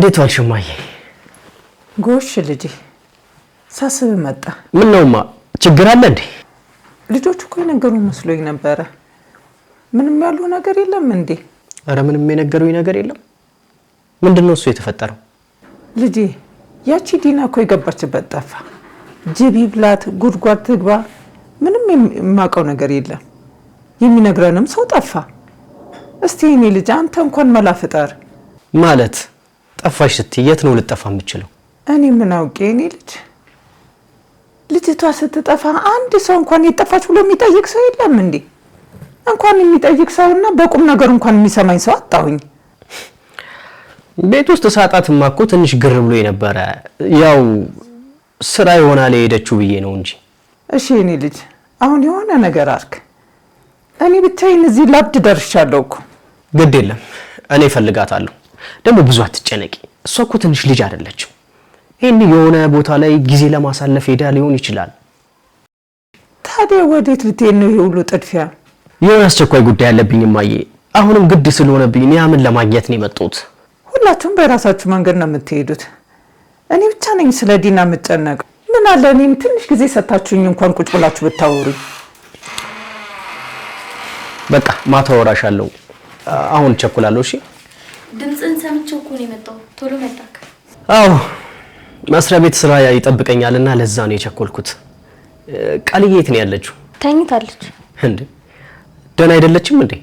እንዴት ዋልሽ እማዬ? ጎሽ ልጄ ሳስብ መጣ። ምን ነውማ ችግር አለ እንዴ? ልጆቹ እኮ የነገሩኝ መስሎኝ ነበረ። ምንም ያሉ ነገር የለም እንዴ? አረ ምንም የነገሩኝ ነገር የለም። ምንድነው እሱ የተፈጠረው? ልጄ ያቺ ዲና እኮ የገባችበት ጠፋ። ጅብ ይብላት ጉድጓድ ትግባ ምንም የማውቀው ነገር የለም። የሚነግረንም ሰው ጠፋ። እስቲ እኔ ልጅ አንተ እንኳን መላ ፍጠር። ማለት ጠፋሽ ስትይ የት ነው ልጠፋ የምችለው? እኔ ምን አውቄ እኔ ልጅ ልጅቷ ስትጠፋ አንድ ሰው እንኳን የጠፋች ብሎ የሚጠይቅ ሰው የለም እንዴ? እንኳን የሚጠይቅ ሰውና በቁም ነገር እንኳን የሚሰማኝ ሰው አጣሁኝ። ቤት ውስጥ ሳጣትማ እኮ ትንሽ ግር ብሎ የነበረ ያው ስራ ይሆናል የሄደችው ብዬ ነው እንጂ። እሺ እኔ ልጅ አሁን የሆነ ነገር አርክ። እኔ ብቻዬን እዚህ ላብድ ደርሻለሁ እኮ። ግድ የለም እኔ እፈልጋታለሁ። ደግሞ ብዙ አትጨነቂ። እሷ እኮ ትንሽ ልጅ አይደለችም። ይሄን የሆነ ቦታ ላይ ጊዜ ለማሳለፍ ሄዳ ሊሆን ይችላል። ታዲያ ወዴት ልትሄድ ነው? ይሄ ሁሉ ጥድፊያ? የሆነ አስቸኳይ ጉዳይ አለብኝ እማዬ። አሁንም ግድ ስለሆነብኝ ኒያምን ለማግኘት ነው የመጣሁት። ሁላችሁም በራሳችሁ መንገድ ነው የምትሄዱት። እኔ ብቻ ነኝ ስለ ዲና የምጨነቀው። ምን አለ እኔም ትንሽ ጊዜ ሰጣችሁኝ እንኳን ቁጭ ብላችሁ ብታወሩኝ። በቃ ማታ ወራሻለሁ። አሁን ቸኩላለሁ። እሺ ድምጽን ሰምቼው እኮ ነው የመጣው። ቶሎ መጣክ? አዎ መስሪያ ቤት ስራ ይጠብቀኛልና ለዛ ነው የቸኮልኩት። ቃልዬ የት ነው ያለችው? ተኝታለች። እንዴ ደህና አይደለችም እንዴ?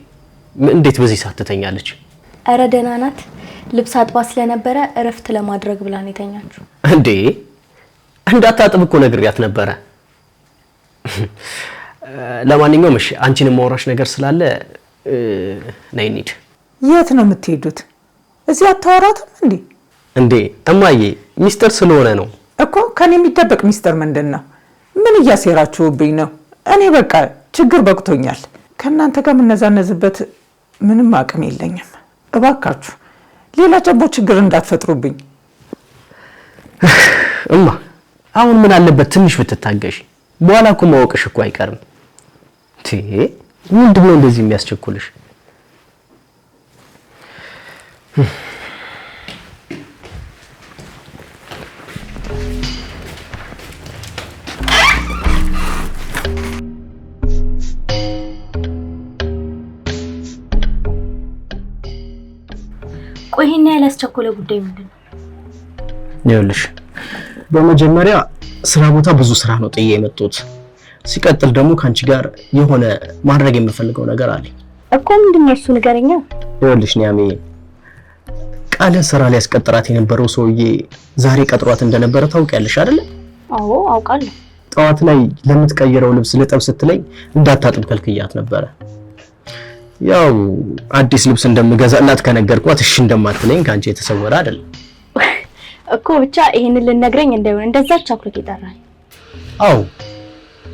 እንዴት በዚህ ሰዓት ትተኛለች? አረ ደህና ናት። ልብስ አጥባ ስለነበረ እረፍት ለማድረግ ብላ ነው የተኛችው። እንዴ እንዳታጥብ እኮ ነግሬያት ነበረ። ለማንኛውም እሺ አንቺን ማውራሽ ነገር ስላለ ነይ እንሂድ። የት ነው የምትሄዱት? እዚህ አታወራትም እንዴ? እንዴ እማዬ ሚስጥር ስለሆነ ነው እኮ። ከኔ የሚደበቅ ሚስጥር ምንድነው? ምን እያሴራችሁብኝ ነው? እኔ በቃ ችግር በቅቶኛል። ከናንተ ጋር የምነዛነዝበት ምንም አቅም የለኝም። እባካችሁ ሌላ ጨቦ ችግር እንዳትፈጥሩብኝ። እማ አሁን ምን አለበት ትንሽ ብትታገሽ? በኋላ እኮ ማወቅሽ እኮ አይቀርም። ምንድነው እንደዚህ የሚያስቸኩልሽ? ቆይና ያላስቸኮለ ጉዳይ ምንድነው? ይኸውልሽ በመጀመሪያ ስራ ቦታ ብዙ ስራ ነው ጥዬ የመጣሁት። ሲቀጥል ደግሞ ካንቺ ጋር የሆነ ማድረግ የምፈልገው ነገር አለ እኮ። ምንድነው እሱ? ንገረኛ። ይኸውልሽ ኒያሜ ቃልን ስራ ላይ ያስቀጥራት የነበረው ሰውዬ ዛሬ ቀጥሯት እንደነበረ ታውቂያለሽ አይደል? አዎ አውቃለሁ። ጠዋት ላይ ለምትቀይረው ልብስ ልጠብ ስትለኝ እንዳታጥብ ከልክያት ነበረ። ያው አዲስ ልብስ እንደምገዛላት ከነገርኳት እሺ እንደማትለኝ ካንቺ የተሰወረ አይደል እኮ። ብቻ ይሄንን ልነግረኝ እንደሆነ እንደዛች አኩርክ ይጣራል። አው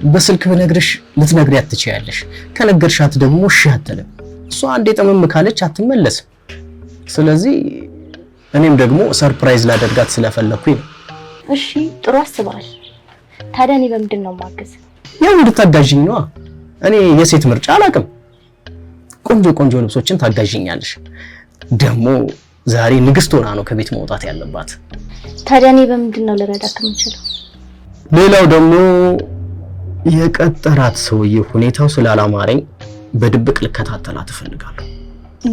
በስልክ ብነግርሽ ልትነግሪያት ትችያለሽ። ከነገርሻት ደግሞ እሺ አትልም። እሷ አንዴ ጠመም ካለች አትመለስም። ስለዚህ እኔም ደግሞ ሰርፕራይዝ ላደርጋት ስለፈለኩኝ ነው። እሺ ጥሩ አስባል። ታዲያ እኔ በምንድን ነው ማገዝ? ያው እንድታጋዥኝ ነው። እኔ የሴት ምርጫ አላውቅም። ቆንጆ ቆንጆ ልብሶችን ታጋዥኛለሽ። ደግሞ ዛሬ ንግስት ሆና ነው ከቤት መውጣት ያለባት። ታዲያ እኔ በምንድን ነው ልረዳት የምችለው? ሌላው ደግሞ የቀጠራት ሰውዬ ሁኔታው ስላላማረኝ በድብቅ ልከታተላት እፈልጋለሁ።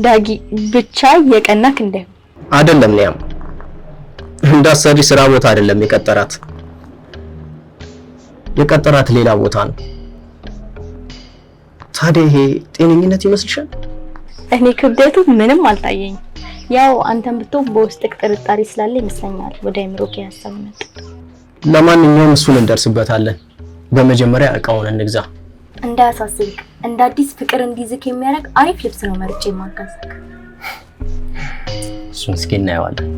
ዳጊ ብቻ የቀናክ እንዳይሆን አይደለም። ኒያም እንዳሰሪ ስራ ቦታ አይደለም የቀጠራት ሌላ ቦታ ነው። ታዲያ ይሄ ጤነኝነት ይመስልሻል? እኔ ክብደቱ ምንም አልታየኝ። ያው አንተም ብትሆን በውስጥ ጥርጣሬ ስላለ ይመስለኛል ወደ አይምሮክ ያሰብ ነው። ለማንኛውም እሱን እንደርስበታለን። በመጀመሪያ እቃውን እንግዛ። እንዳያሳስብክ እንደ አዲስ ፍቅር እንዲዝክ የሚያደርግ አሪፍ ልብስ ነው መርጬ ማጋዝክ። እሱን እስኪ እናየዋለን።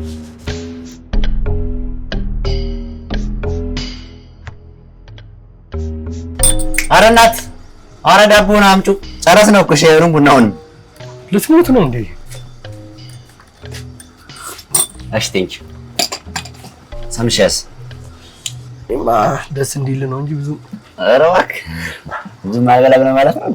ኧረ እናት ኧረ ዳቦውን አምጪ። ጨረስነው እኮ ሻዩንም ቡናውንም። ልትሞት ነው እንዴ? እሺ ቴንኪው። ሰምሸስ ደስ እንዲል ነው እንጂ ብዙ ኧረ እባክህ ብዙም አልበላም ነው ማለት ነው።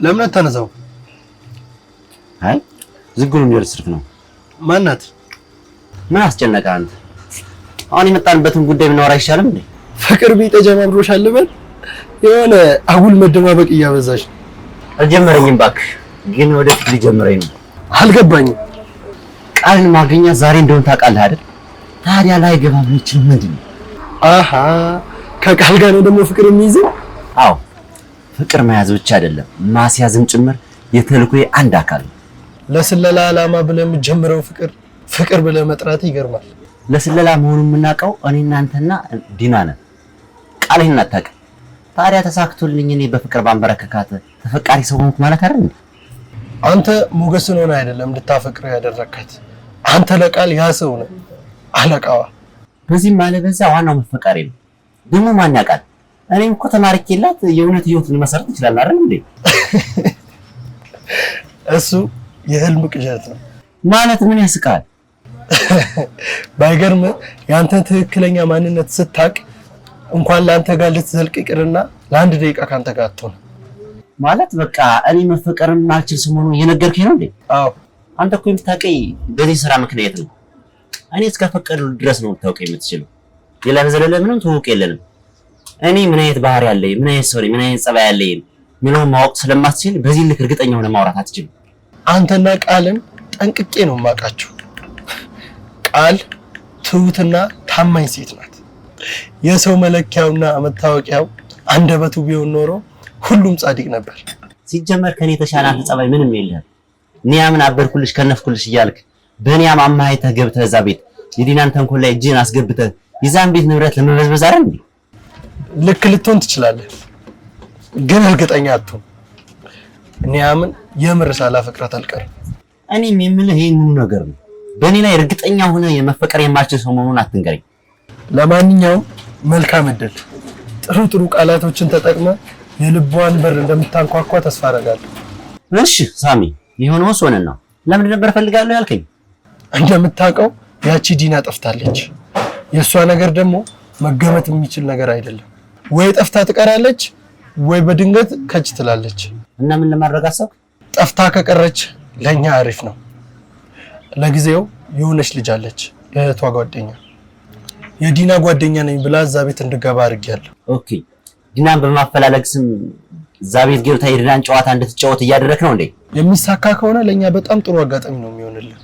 ለምን አታነሳው? አይ ዝግሩ የሚደርስፍ ነው። ማናት? ምን አስጨነቀ አንተ? አሁን የመጣንበትን ጉዳይ ብናወራ አይሻልም እንዴ? ፍቅር ቢጤ ጀማምሮሻል ልበል? የሆነ አጉል መደማበቅ እያበዛሽ። አልጀመረኝም እባክህ፣ ግን ወደፊት ሊጀምረኝ ነው። አልገባኝም። ቃልን ማግኘት ዛሬ እንደሆነ ታውቃለህ አይደል? ታዲያ ላይ ገባ የሚችል ምንድን ነው? አሃ ከቃል ጋር ነው ደግሞ ፍቅር የሚይዘው? አዎ ፍቅር መያዝ ብቻ አይደለም ማስያዝም ጭምር የተልእኮዬ አንድ አካል ነው። ለስለላ ዓላማ ብለህ የምትጀምረው ፍቅር ብለህ መጥራት ይገርማል። ለስለላ መሆኑን የምናውቀው እኔና አንተና ዲና ነን። ቃልህን አታውቅም። ታዲያ ተሳክቶልኝ እኔ በፍቅር ባንበረከካት ተፈቃሪ ሰው ሆንኩ ማለት አይደል እንዴ? አንተ ሞገስን ሆነ አይደለም እንድታፈቅር ያደረካት። አንተ ለቃል ያ ሰው ነህ፣ አለቃዋ። በዚህም ማለበዛ ዋናው መፈቃሪ ነው። ደግሞ ማን ያውቃል? እኔም እኮ ተማርኬላት የእውነት ህይወት ልመሰረት ይችላል አይደል እንዴ? እሱ የህልም ቅዠት ነው ማለት ምን ያስቃል? ባይገርም ያንተ ትክክለኛ ማንነት ስታቅ እንኳን ላንተ ጋር ልትዘልቅ ይቅርና ለአንድ ደቂቃ ካንተ ጋር አትሆን ማለት በቃ እኔ መፈቀርም ማልችል ሰሞኑን እየነገርከኝ ነው እንዴ? አዎ አንተ እኮ የምታውቀኝ በዚህ ስራ ምክንያት ነው። እኔ እስከፈቀዱ ድረስ ነው የምታውቀኝ የምትችለው። ሌላ በዘለለ ምንም ትውውቅ የለንም። እኔ ምን አይነት ባህሪ ያለኝ፣ ምን አይነት ሰው ነኝ፣ ምን አይነት ጸባይ ያለኝ ምንም ማወቅ ስለማትችል በዚህ ልክ እርግጠኛ ሆነ ማውራት አትችልም። አንተና ቃልን ጠንቅቄ ነው የማውቃቸው። ቃል ትሁትና ታማኝ ሴት ናት። የሰው መለኪያውና መታወቂያው አንደበቱ ቢሆን ኖሮ ሁሉም ጻድቅ ነበር። ሲጀመር ከኔ የተሻለ አንተ ጸባይ ምንም የለህም። ኒያምን አበርኩልሽ ከነፍኩልሽ እያልክ በኒያም አማሃይተህ ገብተህ እዛ ቤት የዲናን ተንኮል ላይ እጅህን አስገብተህ የዛን ቤት ንብረት ለመበዝበዝ አይደል እንዴ? ልክ ልትሆን ትችላለህ፣ ግን እርግጠኛ አትሆን። ኒያምን የምር ሳላፈቅራት አልቀርም። እኔም የምልህ ይሄን ነገር ነው። በእኔ ላይ እርግጠኛ ሆነ የመፈቀር የማልችል ሰው መሆኑን አትንገረኝ። ለማንኛውም መልካም እድል። ጥሩ ቃላቶችን ተጠቅመ የልቧን በር እንደምታንኳኳ ተስፋ አደርጋለሁ። እሺ ሳሚ፣ የሆነውስ ሆነና ለምን ነበር ፈልጋለሁ ያልከኝ? እንደምታውቀው ያቺ ዲና ጠፍታለች። የእሷ ነገር ደግሞ መገመት የሚችል ነገር አይደለም። ወይ ጠፍታ ትቀራለች ወይ በድንገት ከች ትላለች። እና ምን ለማድረግ አሰብክ? ጠፍታ ከቀረች ለኛ አሪፍ ነው። ለጊዜው የሆነች ልጅ አለች፣ የእህቷ ጓደኛ፣ የዲና ጓደኛ ነኝ ብላ እዛ ቤት እንድገባ አድርጌያለሁ። ኦኬ፣ ዲናን በማፈላለግ ስም እዛ ቤት ገብታ የዲናን ጨዋታ እንድትጫወት እያደረክ ነው እንዴ? የሚሳካ ከሆነ ለኛ በጣም ጥሩ አጋጣሚ ነው የሚሆንልን።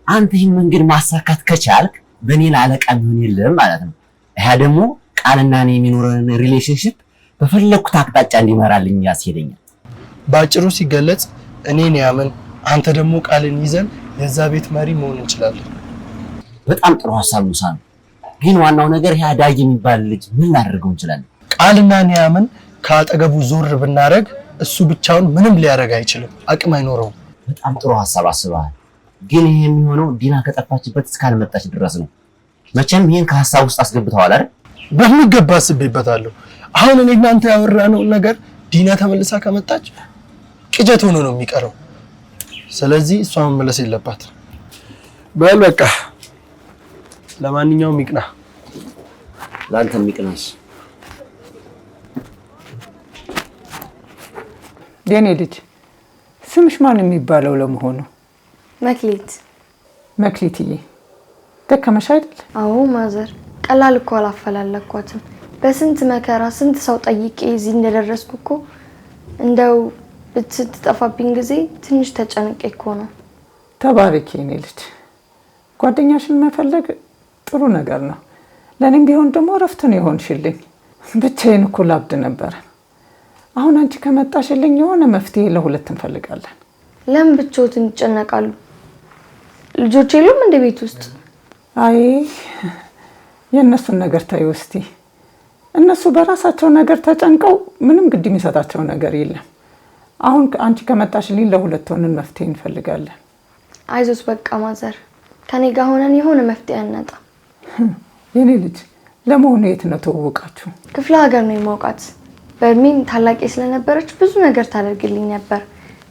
አንተ ይህን መንገድ ማሳካት ከቻልክ በእኔ ለአለቃ የሚሆን የለም ማለት ነው። ይሄ ደግሞ ቃልና እኔ የሚኖረን ሪሌሽንሺፕ በፈለኩት አቅጣጫ እንዲመራልኝ ያስሄደኛል። ባጭሩ ሲገለጽ እኔ ኒያምን፣ አንተ ደግሞ ቃልን ይዘን የዛ ቤት መሪ መሆን እንችላለን። በጣም ጥሩ ሐሳብ ሙሳ ነው። ግን ዋናው ነገር ይሄ አዳጊ የሚባል ልጅ ምን ላደርገው እንችላለን? ቃልና ኒያምን ከአጠገቡ ዞር ብናረግ እሱ ብቻውን ምንም ሊያደርግ አይችልም፣ አቅም አይኖረውም። በጣም ጥሩ ሐሳብ አስበሃል። ግን ይሄ የሚሆነው ዲና ከጠፋችበት እስካልመጣች ድረስ ነው። መቼም ይሄን ከሐሳብ ውስጥ አስገብተዋል አይደል? በሚገባ አስቤበታለሁ። አሁን እኔ እናንተ ያወራነው ነገር ዲና ተመልሳ ከመጣች ቅጀት ሆኖ ነው የሚቀረው። ስለዚህ እሷ መመለስ የለባት። በል በቃ ለማንኛውም ይቅና። ላንተም ይቅናሽ። የኔ ልጅ ስምሽ ማን የሚባለው ለመሆኑ? መክሊት። መክሊትዬ ደከመሽ አይደል? አዎ ማዘር፣ ቀላል እኮ አላፈላለኳትም። በስንት መከራ ስንት ሰው ጠይቄ እዚህ እንደደረስኩ እኮ እንደው ስትጠፋብኝ ጊዜ ትንሽ ተጨንቄ እኮ ነው። ተባረኪ የኔ ልጅ። ጓደኛሽን መፈለግ ጥሩ ነገር ነው። ለእኔም ቢሆን ደግሞ እረፍት ነው የሆንሽልኝ። ብቻዬን እኮ ላብድ ነበረ። አሁን አንቺ ከመጣሽልኝ የሆነ መፍትሄ ለሁለት እንፈልጋለን። ለምን ብቻዎትን ይጨነቃሉ? ልጆች የሉም እንደ ቤት ውስጥ? አይ የእነሱን ነገር ታዩ እስቲ። እነሱ በራሳቸው ነገር ተጨንቀው ምንም ግድ የሚሰጣቸው ነገር የለም። አሁን አንቺ ከመጣሽልኝ ለሁለት ሆነን መፍትሄ እንፈልጋለን። አይዞስ በቃ ማዘር፣ ከኔ ጋር ሆነን የሆነ መፍትሄ አናጣ። የኔ ልጅ ለመሆኑ የት ነው ተዋወቃችሁ? ክፍለ ሀገር ነው የማውቃት። በእድሜም ታላቄ ስለነበረች ብዙ ነገር ታደርግልኝ ነበር።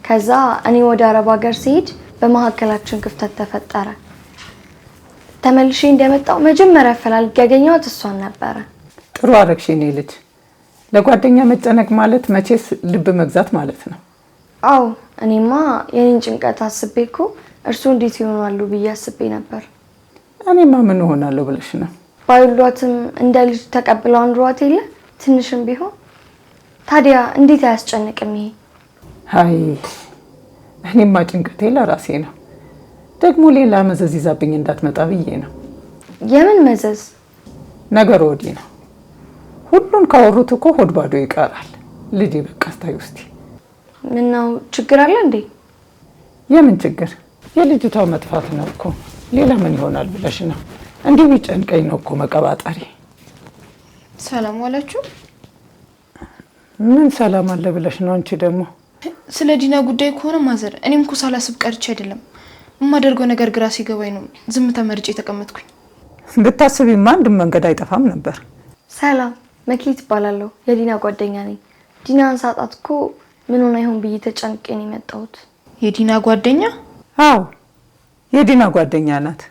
ከዛ እኔ ወደ አረብ ሀገር ሲሄድ በመሀከላችን ክፍተት ተፈጠረ። ተመልሼ እንደመጣው መጀመሪያ ፈላልጌ ያገኘኋት እሷን ነበረ። ጥሩ ጥሩ አረግሽ የኔ ልጅ። ለጓደኛ መጨነቅ ማለት መቼስ ልብ መግዛት ማለት ነው። አዎ እኔማ የኔን ጭንቀት አስቤ እኮ እርሱ እንዴት ይሆናሉ ብዬ አስቤ ነበር። እኔማ ምን እሆናለሁ ብለሽ ነው? ባይሏትም እንደ ልጅ ተቀብለው አንድሯት የለ ትንሽም ቢሆን። ታዲያ እንዴት አያስጨንቅም ይሄ? አይ እኔማ ጭንቀቴ ለራሴ ነው። ደግሞ ሌላ መዘዝ ይዛብኝ እንዳትመጣ ብዬ ነው። የምን መዘዝ? ነገር ወዲህ ነው። ሁሉን ካወሩት እኮ ሆድ ባዶ ይቀራል። ልጄ በቃ አስታይ ውስጥ ምነው ችግር አለ እንዴ? የምን ችግር? የልጅቷ መጥፋት ነው እኮ። ሌላ ምን ይሆናል ብለሽ ነው? እንዲሁ ቢጨንቀኝ ነው እኮ መቀባጠሪ። ሰላም ዋላችሁ። ምን ሰላም አለ ብለሽ ነው አንቺ ደግሞ? ስለ ዲና ጉዳይ ከሆነ ማዘር፣ እኔም እኮ ሳላስብ ቀርቼ አይደለም። የማደርገው ነገር ግራ ሲገባኝ ነው ዝምታ መርጬ የተቀመጥኩኝ። ብታስቢማ አንድም መንገድ አይጠፋም ነበር። ሰላም፣ መክሊት እባላለሁ። የዲና ጓደኛ ነኝ። ዲናን ሳጣት እኮ ምን ሆነ ይሆን ብዬ ተጨንቄ ነው የመጣሁት። የዲና ጓደኛ? አዎ የዲና ጓደኛ ናት።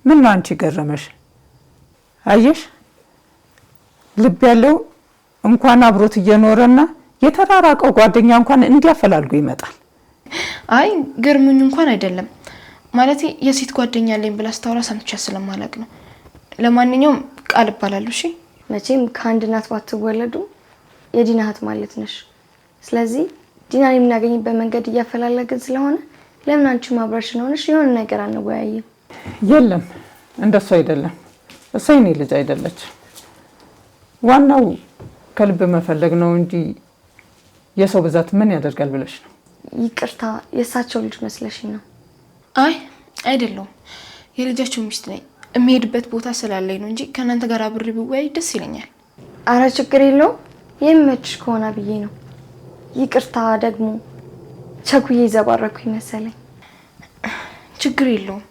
ምን ነው አንቺ ገረመሽ? አየሽ ልብ ያለው እንኳን አብሮት እየኖረና የተራራቀው ጓደኛ እንኳን እንዲያፈላልጉ ይመጣል። አይ ገርሙኝ እንኳን አይደለም ማለት የሴት ጓደኛ አለኝ ብላ ስታወራ ሰምቻ ስለማላቅ ነው። ለማንኛውም ቃል እባላለሁ። እሺ መቼም ከአንድ እናት ባትወለዱ የዲና እህት ማለት ነሽ። ስለዚህ ዲናን የምናገኝበት መንገድ እያፈላለግን ስለሆነ ለምን አንቺ ማብረሽን ሆነሽ የሆነ ነገር አንወያይም? የለም እንደሱ አይደለም። እሷ የኔ ልጅ አይደለች። ዋናው ከልብ መፈለግ ነው እንጂ የሰው ብዛት ምን ያደርጋል ብለሽ ነው? ይቅርታ የእሳቸው ልጅ መስለሽኝ ነው። አይ አይደለሁም፣ የልጃቸው ሚስት ነኝ። የሚሄድበት ቦታ ስላለኝ ነው እንጂ ከእናንተ ጋር አብሬ ብወያይ ደስ ይለኛል። አረ ችግር የለውም፣ የሚመችሽ ከሆነ ብዬ ነው። ይቅርታ ደግሞ ቸኩዬ ዘባረኩኝ መሰለኝ። ችግር የለውም።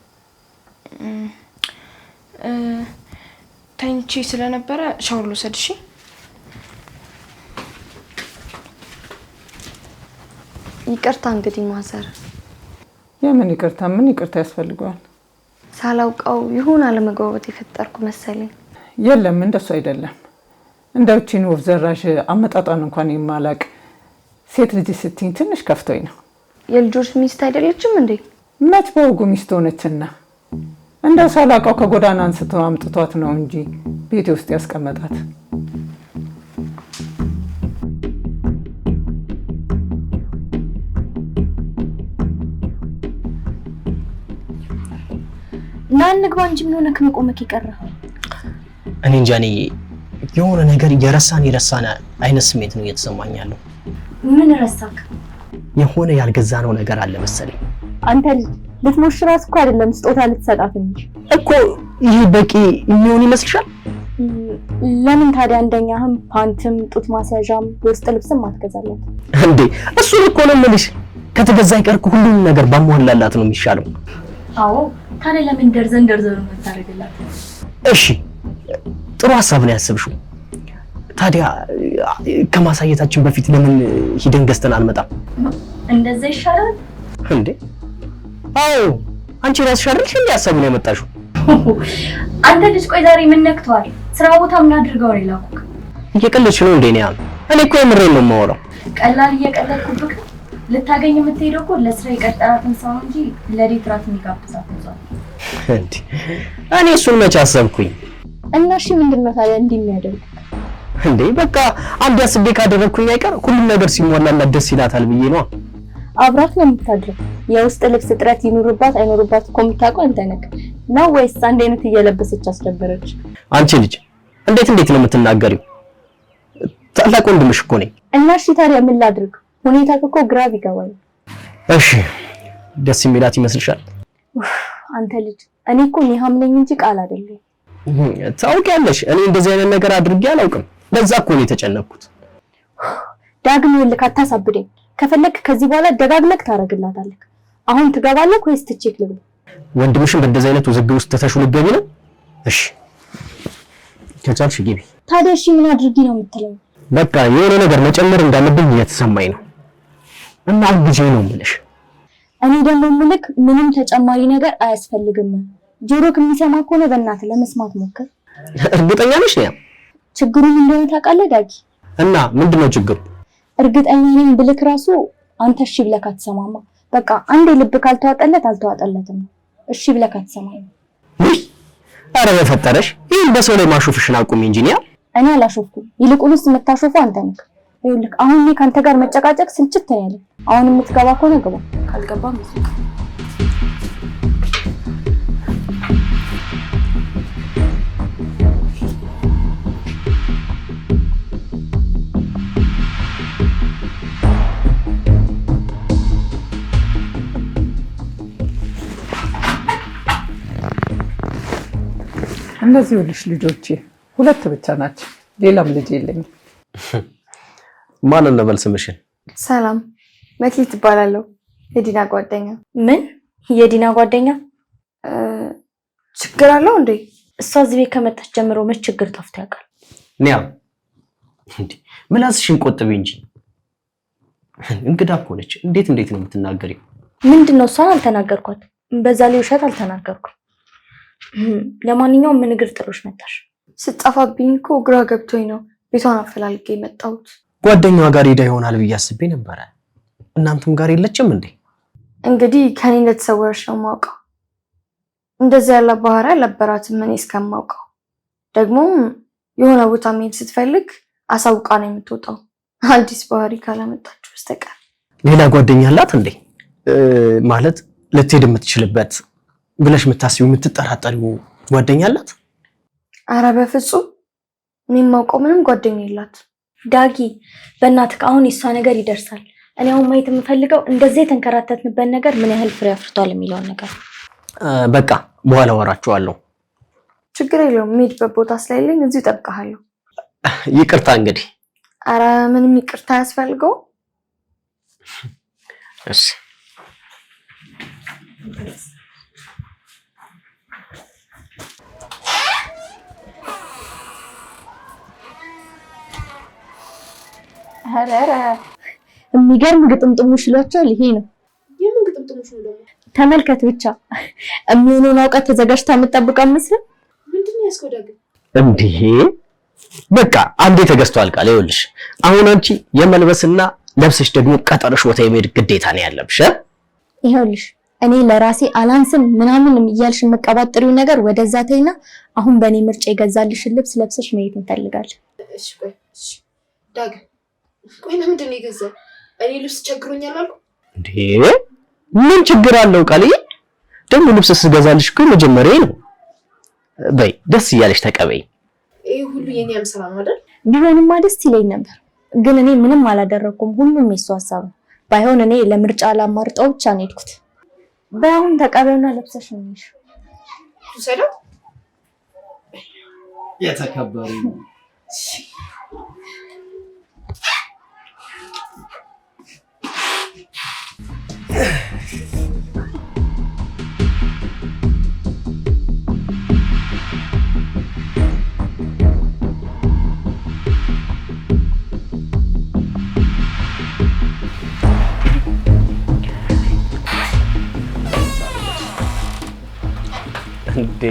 ተኝቼ ስለነበረ ሻወር ልውሰድ። እሺ ይቅርታ እንግዲህ ማዘር። የምን ይቅርታ? ምን ይቅርታ ያስፈልገዋል? ሳላውቀው ይሁን አለመግባባት የፈጠርኩ መሰለኝ። የለም እንደሱ አይደለም። እንደውቺን ወፍ ዘራሽ አመጣጣን እንኳን የማላቅ ሴት ልጅ ስትኝ ትንሽ ከፍቶኝ ነው። የልጆች ሚስት አይደለችም እንዴ? መች በወጉ ሚስት ሆነችና? እንደው ሳላውቀው ከጎዳና አንስተው አምጥቷት ነው እንጂ ቤቴ ውስጥ ያስቀመጣት። እና እንግባ እንጂ ምን ሆነክ መቆመክ ይቀራ? እኔ እንጃ፣ እኔ የሆነ ነገር የረሳን አይነት ስሜት ነው እየተሰማኝ ያለው። ምን ረሳክ? የሆነ ያልገዛነው ነገር አለ መሰለኝ። አንተ ልትሞሽራት እኮ አይደለም ስጦታ ልትሰጣት እንጂ እኮ። ይህ በቂ የሚሆን ይመስልሻል? ለምን ታዲያ እንደኛህም ፓንትም ጡት ማስያዣም የውስጥ ልብስም አትገዛላት እንዴ? እሱን እኮ ነው የምልሽ። ከተገዛ ይቀር ሁሉንም ነገር ባሟላላት ነው የሚሻለው። አዎ ታዲያ ለምን ደርዘን ነው የምታደርግላት? እሺ ጥሩ ሀሳብ ነው ያሰብሽው። ታዲያ ከማሳየታችን በፊት ለምን ሂደን ገዝተን አንመጣም? እንደዛ ይሻላል እንዴ? አዎ አንቺ ራስሽ አይደልሽ እንዴ ሀሳቡን ያመጣሽው? አንተ ልጅ ቆይ ዛሬ ምን ነክቷል? ስራ ቦታ ምን አድርገው ነው የላኩክ? እየቀለድሽ ነው እንዴ? እኔ እኮ የምሬን ነው የማወራው። ቀላል እየቀለድኩብክ። ልታገኝ የምትሄደው እኮ ለስራ የቀጠራትን ሰው እንጂ ለዴት ራት የሚጋብዛት ነው እንዴ? እኔ እሱን መቼ አሰብኩኝ? እና እሺ ምንድነው ታዲያ እንዲህ የሚያደርግ እንዴ? በቃ አንድ አስቤ ካደረኩኝ አይቀር ሁሉም ነገር ሲሟላላት ደስ ይላታል ብዬ ነው። አብራት ነው የምታድረው። የውስጥ ልብስ እጥረት ይኑርባት አይኖርባት እኮ የምታውቀው አንተ ነህ ነው ወይስ አንድ አይነት እየለበሰች አስደበረች? አንቺ ልጅ እንዴት ነው የምትናገሪው? ታላቅ ወንድምሽ እኮ ነኝ። እና እሺ ታዲያ ምን ላድርግ? ሁኔታው እኮ ግራ ቢገባኝ። እሺ ደስ የሚላት ይመስልሻል? አንተ ልጅ እኔ እኮ ኒሃም ነኝ እንጂ ቃል አይደለም። ታውቂያለሽ፣ እኔ እንደዚህ አይነት ነገር አድርጌ አላውቅም። ለዛ እኮ ነው የተጨነቅኩት። ዳግም ይልክ አታሳብደኝ። ከፈለክ ከዚህ በኋላ ደጋግለክ ታረግላታለህ። አሁን ትገባለህ ወይስ ትቼክ ልግባ? ወንድምሽን በእንደዚህ አይነት ውዝግብ ውስጥ ተተሽው ልትገቢ ነው? እሺ ከቻልሽ ግቢ። ታዲያ እሺ ምን አድርጊ ነው የምትለው? በቃ የሆነ ነገር መጨመር እንዳለብኝ እየተሰማኝ ነው እና ጊዜ ነው የምልሽ። እኔ ደግሞ ምልክ ምንም ተጨማሪ ነገር አያስፈልግም። ጆሮክ የሚሰማ ከሆነ በእናትህ ለመስማት ሞክር። እርግጠኛ ነሽ ነው? ችግሩ ምን እንደሆነ ታውቃለህ ዳጊ? እና ምንድነው ችግሩ? እርግጠኛ ነኝ ብልክ ራሱ አንተ እሺ ብለህ አትሰማማ። በቃ አንዴ ልብ ካልተዋጠለት አልተዋጠለትም። እሺ ብለህ አትሰማኝ። አረ በፈጠረሽ ይሄን በሰው ላይ ማሾፍሽን አቁሚ ኢንጂኒየር። እኔ አላሾፍኩም። ይልቁንስ የምታሾፈው አንተ ነህ። ይኸውልህ አሁን እኔ ካንተ ጋር መጨቃጨቅ ስልችት ነው ያለኝ። አሁን የምትገባ ከሆነ ግባ፣ ካልገባ መስክ እንደዚህ ይኸውልሽ ልጆቼ 2 ብቻ ናቸው። ሌላም ልጅ የለኝም። ማን እንበል ስምሽን? ሰላም መክሊት እባላለሁ። የዲና ጓደኛ። ምን? የዲና ጓደኛ? ችግር አለው እንዴ? እሷ እዚህ ቤት ከመጣች ጀምሮ መች ችግር ጠፍቶ ያውቃል? ኒያ እንዴ ምላስሽን ቆጥቢ እንጂ እንግዳ እኮ ነች። እንዴት ነው የምትናገሪው? ምንድነው? እሷን አልተናገርኳት። በዛ ላይ ውሸት አልተናገርኩም። ለማንኛውም ምን እግር ጥሎሽ መጣሽ? ስጠፋብኝ እኮ ግራ ገብቶኝ ነው ቤቷን አፈላልጌ የመጣሁት። ጓደኛዋ ጋር ሄዳ ይሆናል ብዬ አስቤ ነበረ። እናንተም ጋር የለችም እንዴ? እንግዲህ ከኔ እንደተሰወረች ነው የማውቀው። እንደዚህ ያለ ባህሪ አልነበራትም እኔ እስከማውቀው። ደግሞም የሆነ ቦታ መሄድ ስትፈልግ አሳውቃ ነው የምትወጣው፣ አዲስ ባህሪ ካላመጣችሁ በስተቀር። ሌላ ጓደኛ አላት እንዴ? ማለት ልትሄድ የምትችልበት ብለሽ የምታስቢው የምትጠራጠሪው ጓደኛ አላት? አረ በፍጹም እኔ የማውቀው ምንም ጓደኛ የላት። ዳጊ በእናትህ አሁን የሷ ነገር ይደርሳል። እኔ አሁን ማየት የምፈልገው እንደዚህ የተንከራተትንበት ነገር ምን ያህል ፍሬ አፍርቷል የሚለውን ነገር። በቃ በኋላ ወራችኋለሁ። ችግር የለውም። የምሄድበት ቦታ ስለሌለኝ እዚሁ እጠብቅሃለሁ። ይቅርታ እንግዲህ። አረ ምንም ይቅርታ ያስፈልገው። እሺ አረረ የሚገርም ግጥምጥሞሽ ይሏቸዋል። ይሄ ነው። የምን ግጥምጥሞሽ ነው ደግሞ? ተመልከት ብቻ የሚሆነውን አውቀት ተዘጋጅታ የምትጠብቀው መስል። ምንድነው ያስኮዳግ እንዴ? በቃ አንዴ ተገዝቶ አልቃል። ይኸውልሽ አሁን አንቺ የመልበስና ለብሰሽ ደግሞ ቀጠሮሽ ቦታ የመሄድ ግዴታ ነው ያለብሽ። ይኸውልሽ እኔ ለራሴ አላንስም ምናምን እያልሽ የምቀባጥሪው ነገር ወደዛ ተይና አሁን በእኔ ምርጫ የገዛልሽን ልብስ ለብሰሽ መሄድ እንፈልጋለን። እሺ ቆይ እሺ ዳግ ቆይ ለምንድን ነው የገዛው? እኔ ልብስ ቸግሮኛል አልኩ እንዴ? ምን ችግር አለው ቃልዬ? ደግሞ ልብስ ስገዛልሽ እኮ መጀመሪያ ነው። በይ ደስ እያለሽ ተቀበይ። ይሄ ሁሉ የኔ አምስራ ነው አይደል? ቢሆንማ ደስ ይለኝ ነበር፣ ግን እኔ ምንም አላደረኩም። ሁሉም የሱ ሀሳብ ነው። ባይሆን እኔ ለምርጫ ላማርጠው ብቻ ነው የሄድኩት። በአሁን ተቀበይና ለብሰሽ ነው የሚሽ ሰላም የተከበሩ እንዴ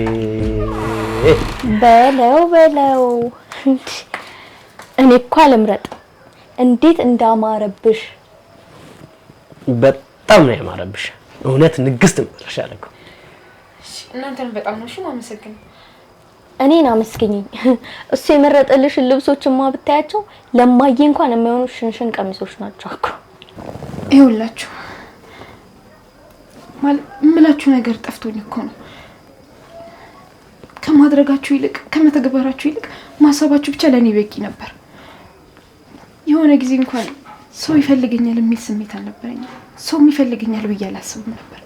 በለው እኔ እኮ አልምረጥ። እንዴት እንዳማረብሽ! በጣም ነው ያማረብሽ። እውነት ንግስት ምርሻል እኮ። እናንተን በጣም ነው የማመሰግነው። እኔን አመስግኝኝ። እሱ የመረጠልሽን ልብሶችማ ብታያቸው ለማዬ እንኳን የማይሆኑ ሽንሽን ቀሚሶች ናቸው እኮ። ይኸውላችሁ ማለት ምላችሁ ነገር ጠፍቶኝ እኮ ነው። ከማድረጋችሁ ይልቅ ከመተግበራችሁ ይልቅ ማሰባችሁ ብቻ ለኔ በቂ ነበር። የሆነ ጊዜ እንኳን ሰው ይፈልገኛል የሚል ስሜት አልነበረኝም። ሰው ይፈልገኛል ብዬ አላስብም ነበር።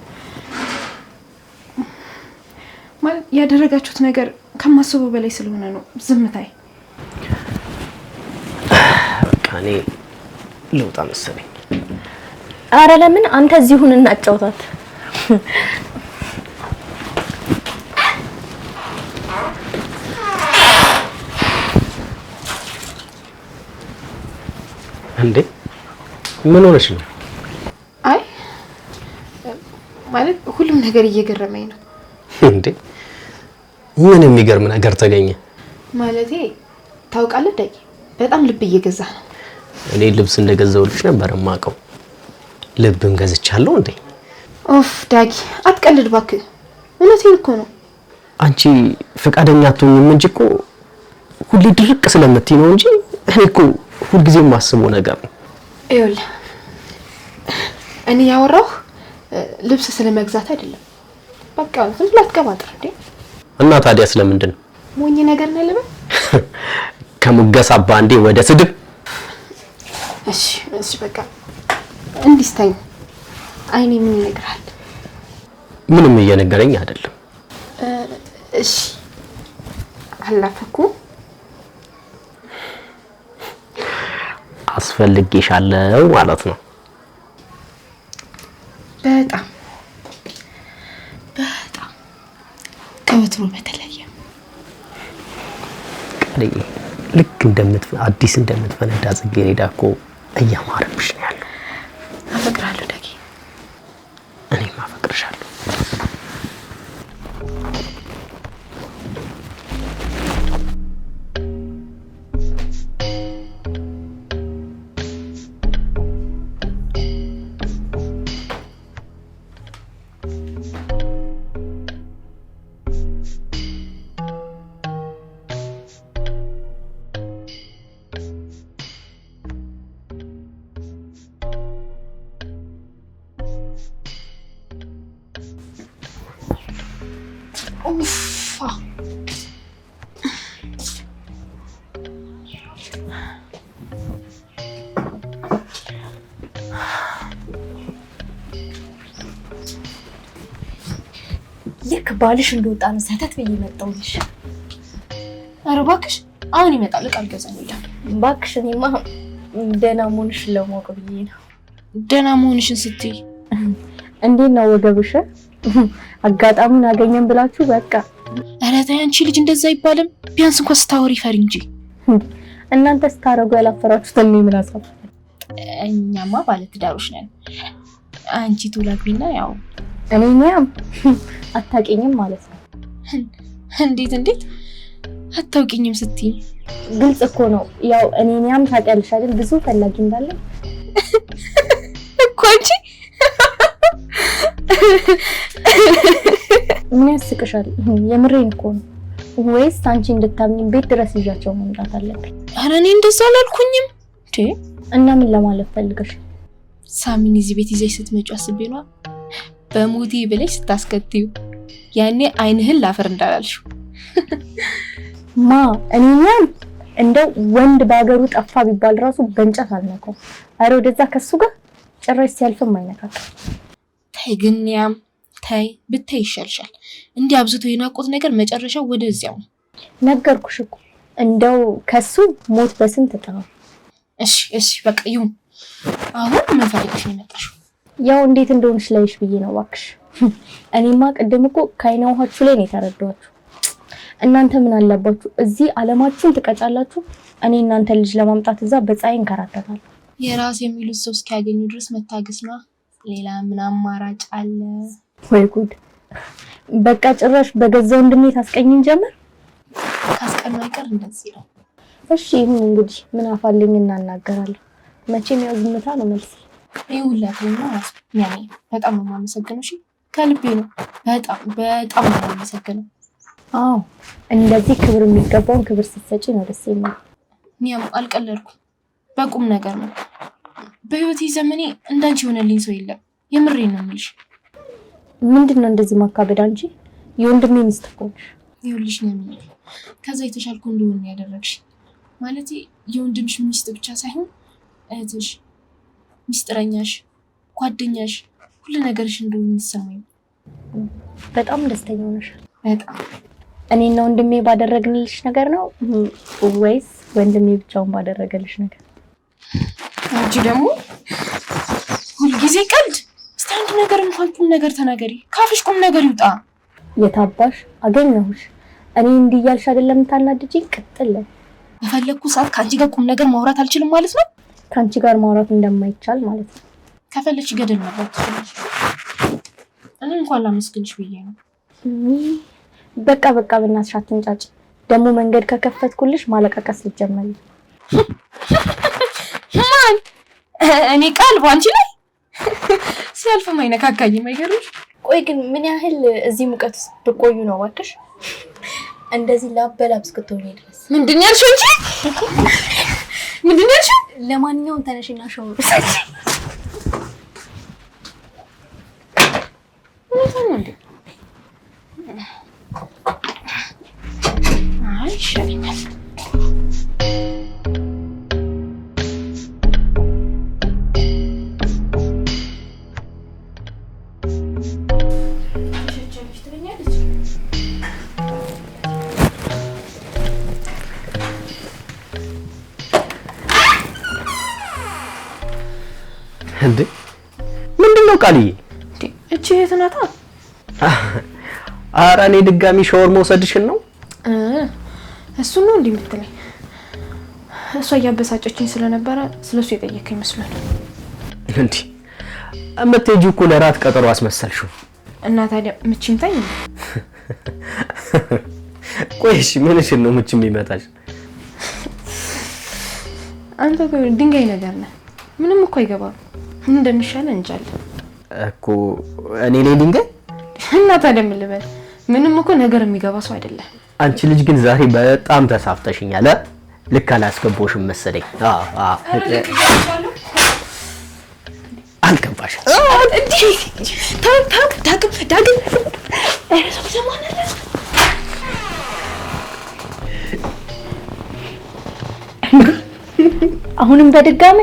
ማለት ያደረጋችሁት ነገር ከማስበው በላይ ስለሆነ ነው ዝምታዬ። በቃ እኔ ልውጣ መሰለኝ። አረ ለምን አንተ እዚሁን እናጫውታት። እንዴ ምን ሆነሽ ነው? አይ ማለት ሁሉም ነገር እየገረመኝ ነው። እንዴ ምን የሚገርም ነገር ተገኘ? ማለቴ ታውቃለህ ዳጊ በጣም ልብ እየገዛህ ነው። እኔ ልብስ እንደገዛውልሽ ነበር የማውቀው። ልብም ገዝቻለሁ እንዴ? ኦፍ ዳጊ አትቀልድ እባክህ። እውነቴን እኮ ነው። አንቺ ፈቃደኛ አትሆኝም እንጂ እኮ ሁሌ ድርቅ ስለምትይ ነው እንጂ እኔ እኮ ሁልጊዜ የማስበው ነገር ነው። ይኸውልህ እኔ ያወራሁ ልብስ ስለመግዛት አይደለም። በቃ ዝም ብላ ትቀባጥር እንዴ? እና ታዲያ ስለምንድን ነው? ሞኝ ነገር ነው ለምን? ከሙገሳ ባንዴ ወደ ስድብ። እሺ በቃ እንዲስተኝ አይኔ ምን ይነግራል? ምንም እየነገረኝ አይደለም። እሺ አላፈኩ አስፈልጌሻለሁ ማለት ነው። በጣም ከወትሮ በተለየ ቀለይ ልክ አዲስ እንደምትፈነዳ ጽጌረዳ እኮ እያማረብሽ ነው ያለው። አፈቅራለሁ ዳጊ። እኔም አፈቅርሻለሁ። ልክ ባልሽ እንደወጣ ነው ሰተት ብዬ መጣሁልሽ። ኧረ እባክሽ አሁን ይመጣል ቃል ገዛኝልኝ። እባክሽ እኔማ ደህና መሆንሽን ለማወቅ ብዬ ነው። ደህና መሆንሽን ስትይ እንዴት ነው ወገብሽ? አጋጣሚውን አገኘን ብላችሁ በቃ። ኧረ ተይ አንቺ ልጅ እንደዛ አይባልም። ቢያንስ እንኳን ስታወሪ ፈሪ እንጂ። እናንተ ስታረጉ ያላፈራችሁት እኔ ምን አሳብ? እኛማ ባለ ትዳሮች ነን። አንቺ ቶላግቢና ያው እኔኛም አታውቂኝም ማለት ነው። እንዴት አታውቂኝም ስትይ ግልጽ እኮ ነው። ያው እኔኛም ታውቂያለሽ አይደል ብዙ ፈላጊ እንዳለ እኮ አንቺ። ምን ያስቅሻል? የምሬን እኮ ነው። ወይስ አንቺ እንድታምኚኝ ቤት ድረስ ይዣቸው መምጣት አለብኝ? ኧረ እኔ እንደዛ አላልኩኝም። እና ምን ለማለት ፈልገሽ? ሳሚን እዚህ ቤት ይዘሽ ስትመጪ አስቤ ነው በሞቴ ብለሽ ስታስከትዩ ያኔ አይንህን ላፈር እንዳላልሽው። ማ እኔኛም እንደው ወንድ ባገሩ ጠፋ ቢባል ራሱ በእንጨት አልነካው። አረ ወደዛ ከሱ ጋር ጭራሽ ሲያልፍም አይነካም። ተይ ግን ያም ተይ ብታይ ይሻልሻል። እንዲህ አብዝቶ የናቆት ነገር መጨረሻው ወደዚያው ነው። ነገርኩሽ እኮ እንደው ከሱ ሞት በስንት ተጣው። እሺ በቃ ይሁን። አሁን ምን ፈልገሽ ነው የመጣሽው? ያው እንዴት እንደሆንሽ ላይሽ ብዬ ነው እባክሽ። እኔማ ቅድም እኮ ከአይነ ውሃችሁ ላይ ነው የተረዳኋችሁ። እናንተ ምን አለባችሁ እዚህ ዓለማችሁን ትቀጫላችሁ። እኔ እናንተ ልጅ ለማምጣት እዛ በፀሐይ እንከራተታለሁ። የራስ የሚሉት ሰው እስኪያገኙ ድረስ መታገስ ነው። ሌላ ምን አማራጭ አለ? ወይ ጉድ! በቃ ጭራሽ በገዛ ወንድሜ ታስቀኝን ጀመር። ካስቀኑ አይቀር እንደዚህ ነው። እሺ ይሁን እንግዲህ ምን አፋልኝ እናናገራለን። መቼም ያው ዝምታ ነው መልስ። ይውላትና ያኔ በጣም ነው የማመሰግነው። እሺ ከልቤ ነው። በጣም ነው የማመሰግነው። አዎ እንደዚህ ክብር የሚገባውን ክብር ስትሰጪ ነው ደስ የሚለው። እኔም አልቀለድኩም፣ በቁም ነገር ነው። በህይወቴ ዘመኔ እንዳንቺ የሆነልኝ ሰው የለም። የምሬን ነው የምልሽ። ምንድነው እንደዚህ ማካበድ? አንቺ የወንድሜ ሚስት እኮ ነሽ። ይኸውልሽ ነው የምልሽ፣ ከዛ የተሻልኩ እንደሆነ ያደረግሽ ማለት የወንድምሽ ሚስት ብቻ ሳይሆን እህትሽ፣ ሚስጥረኛሽ፣ ጓደኛሽ፣ ሁሉ ነገርሽ እንደሆነ ይሰማኝ። በጣም ደስተኛ ነሽ? በጣም። እኔና ወንድሜ ባደረግንልሽ ነገር ነው ወይስ ወንድሜ ብቻውን ባደረገልሽ ነገር? አንቺ ደግሞ ሁልጊዜ ቀልድ። እስቲ አንድ ነገር እንኳን ቁም ነገር ተናገሪ። ካፍሽ ቁም ነገር ይውጣ። የታባሽ አገኘሁሽ። እኔ እንዲህ እያልሽ አይደለም ታናድጂኝ። ቅጥል በፈለኩ ሰዓት ከአንቺ ጋር ቁም ነገር ማውራት አልችልም ማለት ነው? ከአንቺ ጋር ማውራት እንደማይቻል ማለት ነው። ከፈለግሽ ገደል መግባት ትችላለሽ። እኔ እንኳን ላመስግንሽ ብዬ ነው። በቃ በእናትሽ አትንጫጭ። ደግሞ መንገድ ከከፈትኩልሽ ማለቃቀስ ልጀመሪ። ማን? እኔ ቃል ባንቺ ላይ ሲያልፍ ማይነካካኝም አይገርምሽ? ቆይ ግን ምን ያህል እዚህ ሙቀት ውስጥ ብቆዩ ነው እባክሽ? እንደዚህ ላበላብ እስክትሆኚ ድረስ። ምንድን ያልሽው እንጂ? ምንድን ያልሽው? ለማንኛውም ተነሽና ሻወር አይ ይሻለኛል። እንዴ ምንድነው ቃልዬ? እቺ የት ናታ? ኧረ እኔ ድጋሚ ሻወር መውሰድሽን ነው? እሱ ነው እንዴ የምትለኝ? እሷ እያበሳጨችኝ ስለነበረ ስለሱ የጠየከኝ መስሎኝ። እንዴ እምትሄጂው እኮ ለራት ቀጠሮ አስመሰልሽው። እና ታዲያ ምች ይምታኝ እንዴ? ቆይ እሺ ምንሽን ነው ምች የሚመጣሽ? አንተ ድንጋይ ነገር ነህ። ምንም እኮ አይገባም። ምን እንደሚሻለ እንጃለ እኮ እኔ ላይ ድንጋይ እና ታዲያ ምን ልበል? ምንም እኮ ነገር የሚገባ ሰው አይደለም። አንቺ ልጅ ግን ዛሬ በጣም ተሳፍተሽኛል። ልክ አላስገባሽም መሰለኝ። አልገባሽ ዳግም አሁንም በድጋሚ